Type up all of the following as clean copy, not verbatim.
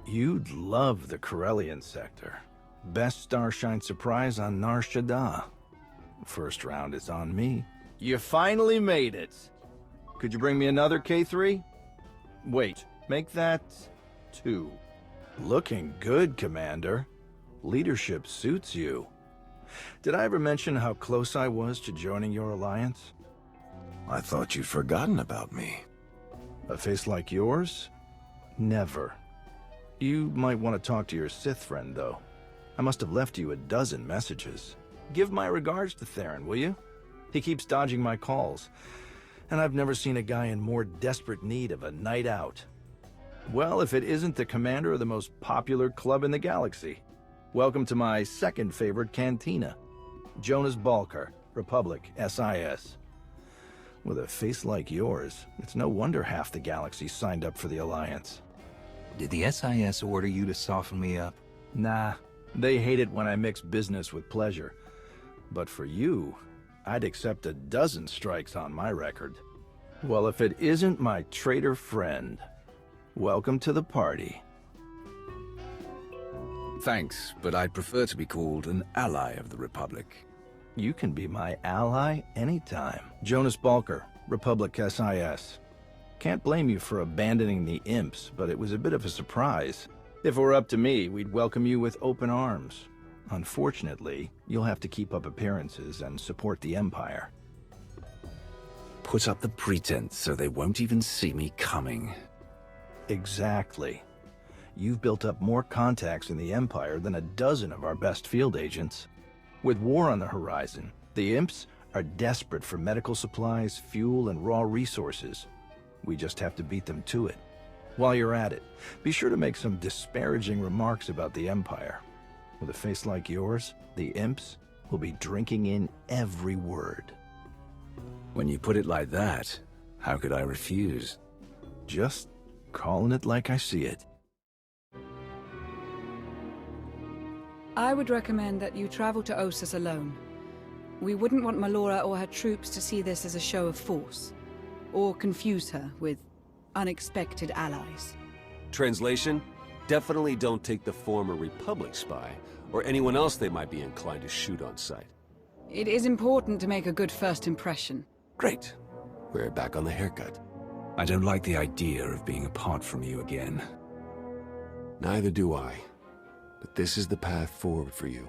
You'd love the Corellian sector. Best Starshine surprise on Nar Shaddaa. First round is on me. You finally made it. Could you bring me another K3? Wait, make that 2. Looking good, Commander. Leadership suits you. Did I ever mention how close I was to joining your alliance? I thought you'd forgotten about me. A face like yours? Never. You might want to talk to your Sith friend, though. I must have left you a dozen messages. Give my regards to Theron, will you? He keeps dodging my calls, and I've never seen a guy in more desperate need of a night out. Well, if it isn't the commander of the most popular club in the galaxy. Welcome to my second favorite cantina. Jonas Balker, Republic, SIS. With a face like yours, it's no wonder half the galaxy signed up for the Alliance. Did the SIS order you to soften me up? Nah, they hate it when I mix business with pleasure. But for you, I'd accept a dozen strikes on my record. Well, if it isn't my traitor friend, welcome to the party. Thanks, but I'd prefer to be called an ally of the Republic. You can be my ally anytime. Jonas Balker, Republic SIS. Can't blame you for abandoning the imps, but it was a bit of a surprise. If it were up to me, we'd welcome you with open arms. Unfortunately, you'll have to keep up appearances and support the Empire. Put up the pretense so they won't even see me coming. Exactly. You've built up more contacts in the Empire than a dozen of our best field agents. With war on the horizon, the imps are desperate for medical supplies, fuel, and raw resources. We just have to beat them to it. While you're at it, be sure to make some disparaging remarks about the Empire. With a face like yours, the imps will be drinking in every word. When you put it like that, how could I refuse? Just calling it like I see it. I would recommend that you travel to Ossus alone. We wouldn't want Melora or her troops to see this as a show of force, or confuse her with unexpected allies. Translation? Definitely don't take the former Republic spy, or anyone else they might be inclined to shoot on sight. It is important to make a good first impression. Great. We're back on the haircut. I don't like the idea of being apart from you again. Neither do I. But this is the path forward for you.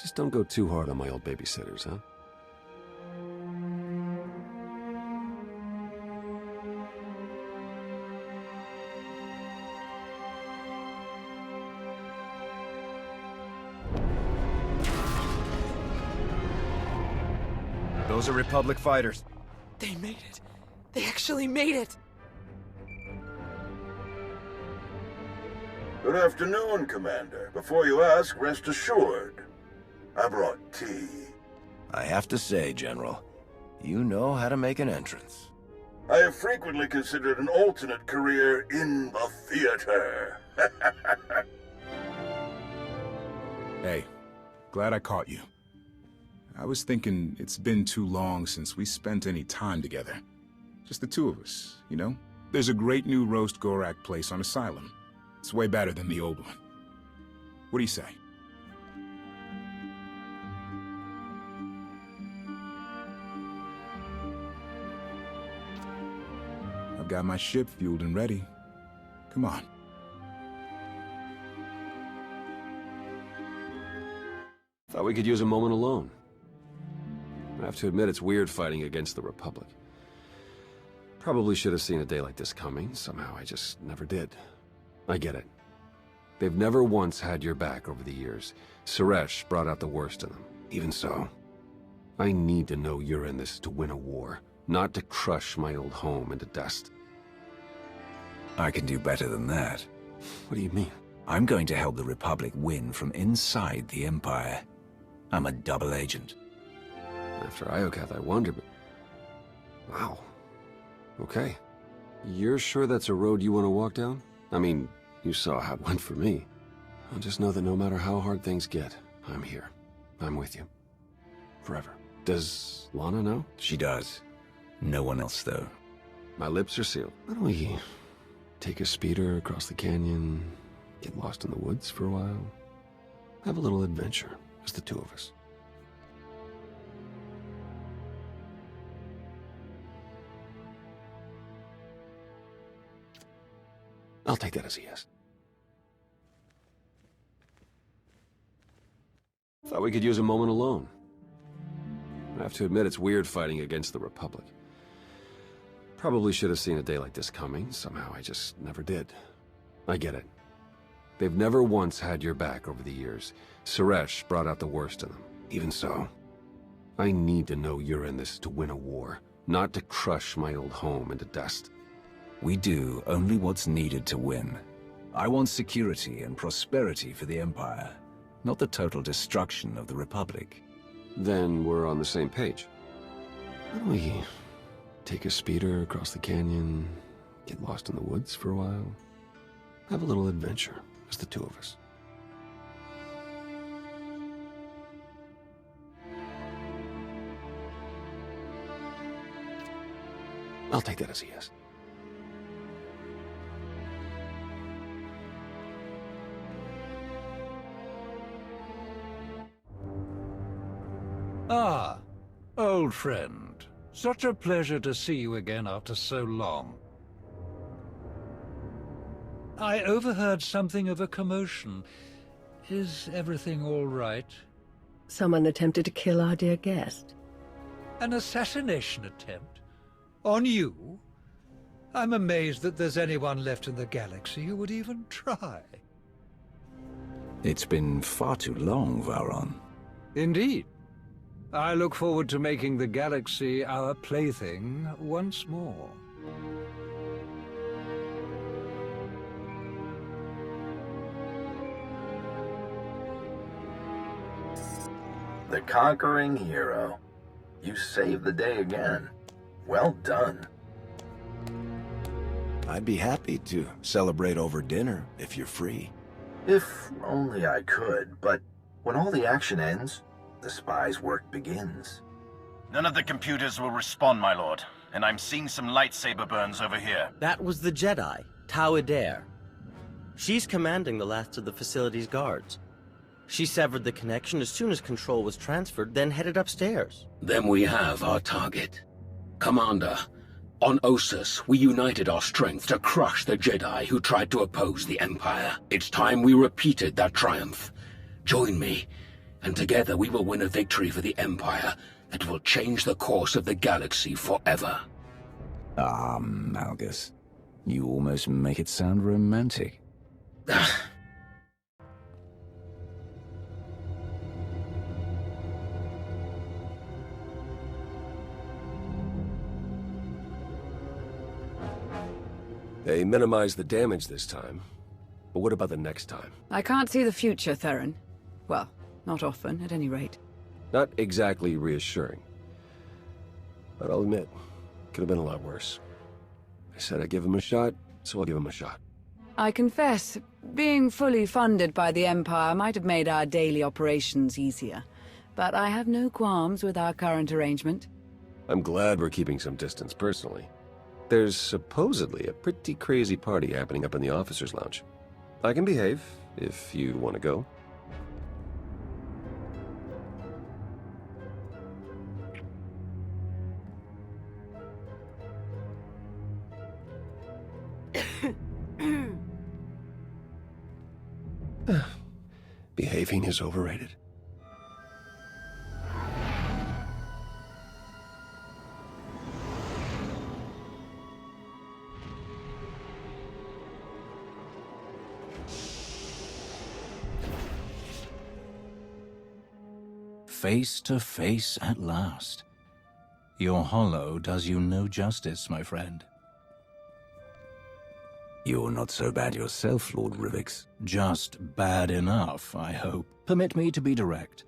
Just don't go too hard on my old babysitters, huh? Those are Republic fighters. They made it. They actually made it. Good afternoon, Commander. Before you ask, rest assured. I brought tea. I have to say, General, you know how to make an entrance. I have frequently considered an alternate career in the theater. Hey, glad I caught you. I was thinking it's been too long since we spent any time together. Just the two of us, you know? There's a great new roast Gorak place on Asylum. It's way better than the old one. What do you say? I've got my ship fueled and ready. Come on. Thought we could use a moment alone. I have to admit it's weird fighting against the Republic. Probably should have seen a day like this coming. Somehow I just never did. I get it. They've never once had your back over the years. Suresh brought out the worst in them. Even so, I need to know you're in this to win a war, not to crush my old home into dust. I can do better than that. What do you mean? I'm going to help the Republic win from inside the Empire. I'm a double agent. After Iokath, I wonder, but... Wow. Okay. You're sure that's a road you want to walk down? I mean, you saw how it went for me. I'll just know that no matter how hard things get, I'm here. I'm with you. Forever. Does Lana know? She does. No one else, though. My lips are sealed. Why don't we take a speeder across the canyon, get lost in the woods for a while, have a little adventure, as the two of us. I'll take that as a yes. Thought we could use a moment alone. I have to admit it's weird fighting against the Republic. Probably should have seen a day like this coming. Somehow I just never did. I get it. They've never once had your back over the years. Suresh brought out the worst in them. Even so, I need to know you're in this to win a war, not to crush my old home into dust. We do only what's needed to win. I want security and prosperity for the Empire, not the total destruction of the Republic. Then we're on the same page. Why don't we take a speeder across the canyon, get lost in the woods for a while, have a little adventure, as the two of us. I'll take that as a yes. Ah, old friend. Such a pleasure to see you again after so long. I overheard something of a commotion. Is everything all right? Someone attempted to kill our dear guest. An assassination attempt? On you? I'm amazed that there's anyone left in the galaxy who would even try. It's been far too long, Theron. Indeed. I look forward to making the galaxy our plaything once more. The conquering hero. You saved the day again. Well done. I'd be happy to celebrate over dinner if you're free. If only I could, but when all the action ends, the spy's work begins. None of the computers will respond, my lord, and I'm seeing some lightsaber burns over here. That was the Jedi, Tau Adair. She's commanding the last of the facility's guards. She severed the connection as soon as control was transferred, then headed upstairs. Then we have our target. Commander, on Ossus, we united our strength to crush the Jedi who tried to oppose the Empire. It's time we repeated that triumph. Join me, and together we will win a victory for the Empire that will change the course of the galaxy forever. Ah, Malgus. You almost make it sound romantic. They minimized the damage this time, but what about the next time? I can't see the future, Theron. Well, not often, at any rate. Not exactly reassuring. But I'll admit, could have been a lot worse. I said I'd give him a shot, so I'll give him a shot. I confess, being fully funded by the Empire might have made our daily operations easier. But I have no qualms with our current arrangement. I'm glad we're keeping some distance personally. There's supposedly a pretty crazy party happening up in the officers' lounge. I can behave, if you want to go. Behaving is overrated. Face to face at last. Your hollow does you no justice, my friend. You're not so bad yourself, Lord Rivix. Just bad enough, I hope. Permit me to be direct.